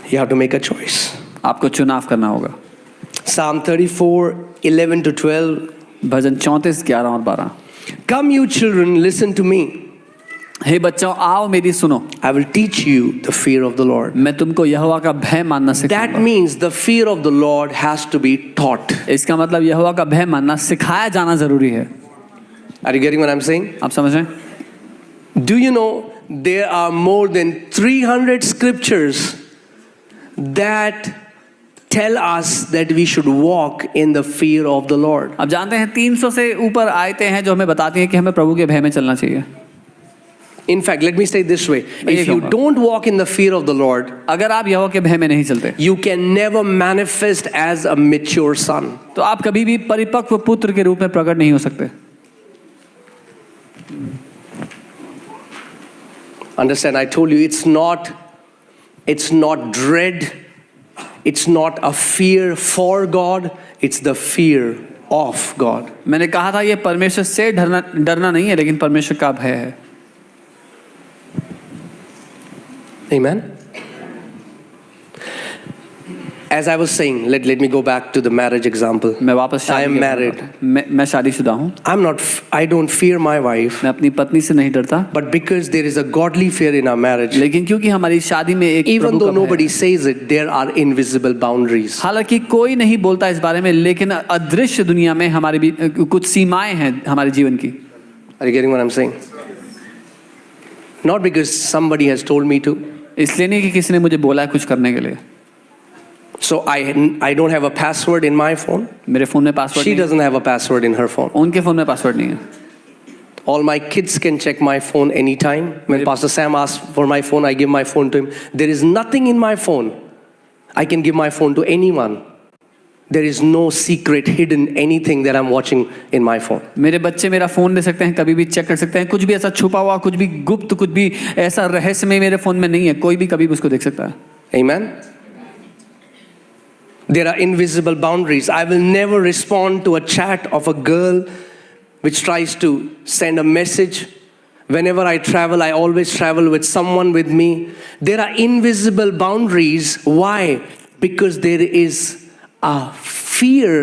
You have to make a choice. आपको चुनाव करना होगा। Psalm 34:11-12. भजन 34 11 और 12। Come you children, listen to me. हे बच्चों आओ मेरी सुनो, I will teach you the fear of the Lord. मैं तुमको यहोवा का भय मानना That सिखाऊंगा। means the fear of the Lord has to be taught. इसका मतलब यहोवा का भय मानना सिखाया जाना जरूरी है। Are you getting what I'm saying? आप समझ रहे हैं? Do you know there are more than 300 scriptures that tell us that we should walk in the fear of the Lord? आप जानते हैं 300 से ऊपर आयतें हैं जो हमें बताती हैं कि हमें प्रभु के भय में चलना चाहिए। In fact, let me say it this way. If you don't walk in the fear of the Lord, अगर आप यहोवा के भय में नहीं चलते, you can never manifest as a mature son. तो आप कभी भी परिपक्व पुत्र के रूप में प्रकट नहीं हो सकते। Understand, I told you it's not dread, it's not a fear for God, it's the fear of God. मैंने कहा था ये परमेश्वर से डरना नहीं है, लेकिन परमेश्वर का भय है। Amen. As I was saying, let me go back to the marriage example. मैं वापस I am married. मैं शादीशुदा हूँ। I don't fear my wife. मैं अपनी पत्नी से नहीं डरता। But because there is a godly fear in our marriage, लेकिन क्योंकि हमारी शादी में एक even प्रभु though का भय है। nobody says it, there are invisible boundaries. हालांकि कोई नहीं बोलता इस बारे में, लेकिन अदृश्य दुनिया में हमारी भी कुछ सीमाएं हैं हमारे जीवन की। Are you getting what I'm saying? Not because somebody has told me to. इसलिए नहीं कि किसी ने मुझे बोला है कुछ करने के लिए। So I don't have a password in my phone. मेरे फोन में पासवर्ड She नहीं है। doesn't have a password in her phone. उनके फोन में पासवर्ड नहीं है। All my kids can check my phone anytime. When Pastor Sam asks for my phone, I give my phone to him. There is nothing in my phone. I can give my phone to anyone. There is no secret, hidden anything that I'm watching in my phone. मेरे बच्चे मेरा phone ले सकते हैं, कभी भी check कर सकते हैं, कुछ भी ऐसा छुपा हुआ, कुछ भी गुप्त, कुछ भी ऐसा रहस्यमय मेरे फोन में नहीं है, कोई भी कभी भी उसको देख सकता है। Amen. There are invisible boundaries. I will never respond to a chat of a girl which tries to send a message. Whenever I travel, I always travel with someone with me. There are invisible boundaries. Why? Because there is a fear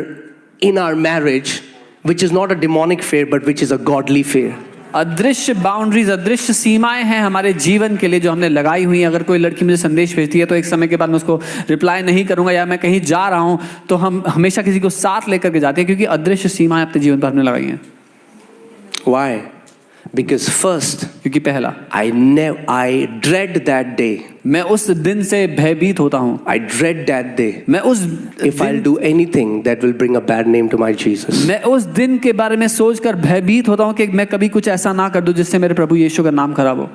in our marriage, which is not a demonic fear, but which is a godly fear. अदृश्य boundaries, अदृश्य सीमाएं हैं हमारे जीवन के लिए जो हमने लगाई हुई हैं। अगर कोई लड़की मुझे संदेश भेजती है तो एक समय के बाद मैं उसको रिप्लाई नहीं करूंगा, या मैं कहीं जा रहा हूं तो हम हमेशा किसी को साथ लेकर के जाते हैं, क्योंकि अदृश्य सीमाएं अपने जीवन पर हमने लगाई हैं। Why? Because first, क्योंकि पहला, I dread that day. मैं उस दिन से भयभीत होता हूं। I dread that day. मैं उस If I'll do anything that will bring a bad name to my Jesus. मैं उस दिन के बारे में सोचकर भयभीत होता हूं कि मैं कभी कुछ ऐसा ना कर दूं जिससे मेरे प्रभु यीशु का नाम खराब हो।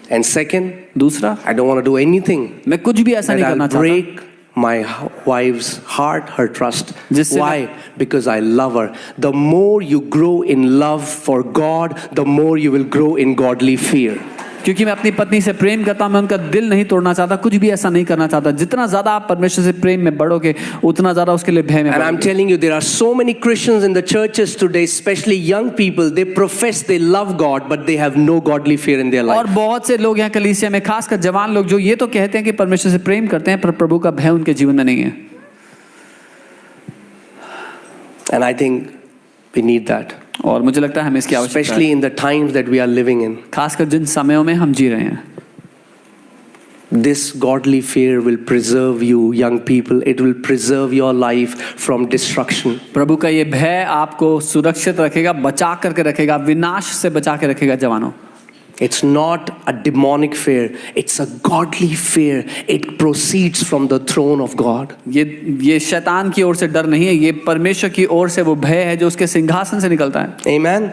And second, दूसरा, I don't want to do anything मैं कुछ भी ऐसा नहीं that करना I'll चाहता break my wife's heart, her trust. जिससे Why? Because I love her. The more you grow in love for God, the more you will grow in godly fear. क्योंकि मैं अपनी पत्नी से प्रेम करता हूं, मैं उनका दिल नहीं तोड़ना चाहता, कुछ भी ऐसा नहीं करना चाहता। जितना ज्यादा आप परमेश्वर से प्रेम में बढ़ोगे, उतना ज्यादा उसके लिए भय में And I'm telling you, there are so many Christians in the churches today, especially young people. They profess they love God, but they have no godly fear in their life. और बहुत से लोग यहाँ कलीसिया में, खासकर जवान लोग, जो ये तो कहते हैं कि परमेश्वर से प्रेम करते हैं, पर प्रभु का भय उनके जीवन में नहीं है। And I think we need that. और मुझे लगता है हमें इसकी आवश्यकता है, Especially in the times that we are living in. खासकर जिन समयों में हम जी रहे हैं। This godly fear will preserve you, young people. It will preserve your life from destruction. प्रभु का ये भय आपको सुरक्षित रखेगा, बचा करके रखेगा, विनाश से बचा के रखेगा। जवानों, It's not a demonic fear. It's a godly fear. It proceeds from the throne of God. ये शैतान की ओर से डर नहीं है, ये परमेश्वर की ओर से वो भय है जो उसके सिंहासन से निकलता है। Amen.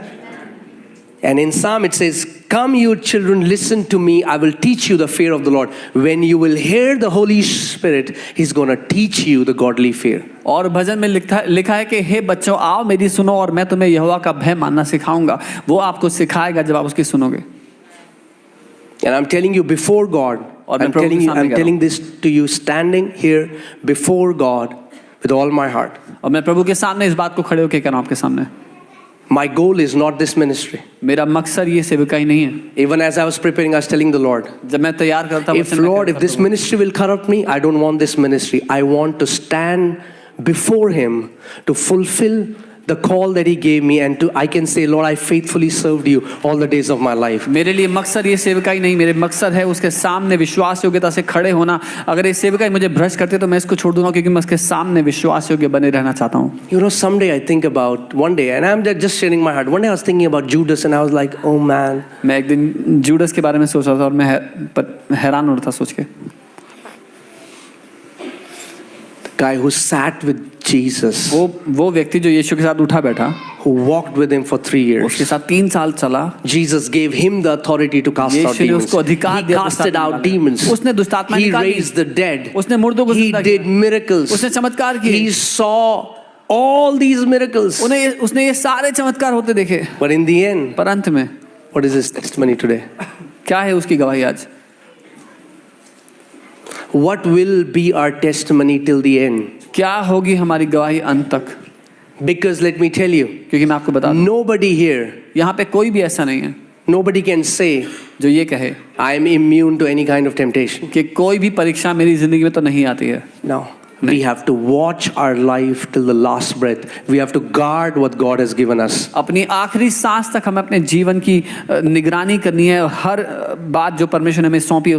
And in Psalm it says, "Come, you children, listen to me. I will teach you the fear of the Lord." When you will hear the Holy Spirit, He's going to teach you the godly fear. और भजन में लिखा है कि हे बच्चों आओ मेरी सुनो और मैं तुम्हें यहोवा का भय मानना सिखाऊंगा। वो आपको सिखाएगा जब आप उसकी सुनोगे। And I'm telling you before God, I'm telling this to you standing here before God with all my heart. और मैं प्रभु के सामने इस बात को खड़े होकर कह रहा हूं आपके सामने। My goal is not this ministry. मेरा मकसद ये सेवकाई नहीं है. Even as I was preparing, I was telling the Lord, जब मैं तैयार करता if Lord, if this ministry will corrupt me, I don't want this ministry. I want to stand before Him to fulfill the call that He gave me, and I can say, Lord, I faithfully served you all the days of my life. मेरे लिए मकसद ये सेवकाई नहीं, मेरे मकसद है उसके सामने विश्वास योग्यता से खड़े होना. अगर ये सेवकाई मुझे भ्रष्ट करते तो मैं इसको छोड़ दूंगा, क्योंकि मैं उसके सामने विश्वास योग्य बने रहना चाहता हूँ. You know, someday I think about one day, and I'm just sharing my heart. One day I was thinking about Judas, and I was like, oh man. मैं एक दिन जूडस के बारे में सोच रहा था और मैं हैरान हो रहा था सोच के. Guy who sat with Jesus, वो व्यक्ति जो यीशु के साथ उठा बैठा, who walked with Him for 3 years. उसके साथ 3 साल चला. Jesus gave him the authority to cast out यीशु ने demons. उसको अधिकार He दिया casted out दुष्टात्मा demons. निकालने. उसने दुष्टात्मा He निकाली. raised the dead. उसने मुर्दों को He जिंदा did किया. miracles. उसने चमत्कार किए. He saw all these miracles. उसने ये सारे चमत्कार होते देखे. But in the end, पर अंत में what is his testimony today? क्या है उसकी गवाही आज? What will be our testimony till the end? क्या होगी हमारी गवाही अंत तक? Because let me tell you, क्योंकि मैं आपको बता दूं, nobody here, यहाँ पे कोई भी ऐसा नहीं है nobody can say, जो ये कहे I am immune to any kind of temptation. कि कोई भी परीक्षा मेरी जिंदगी में तो नहीं आती है. No. We have to watch our life till the last breath. We have to guard what God has given us. अपनी आखिरी सांस तक हमें अपने जीवन की निगरानी करनी है. हर बात जो परमेश्वर ने हमें सौंपी है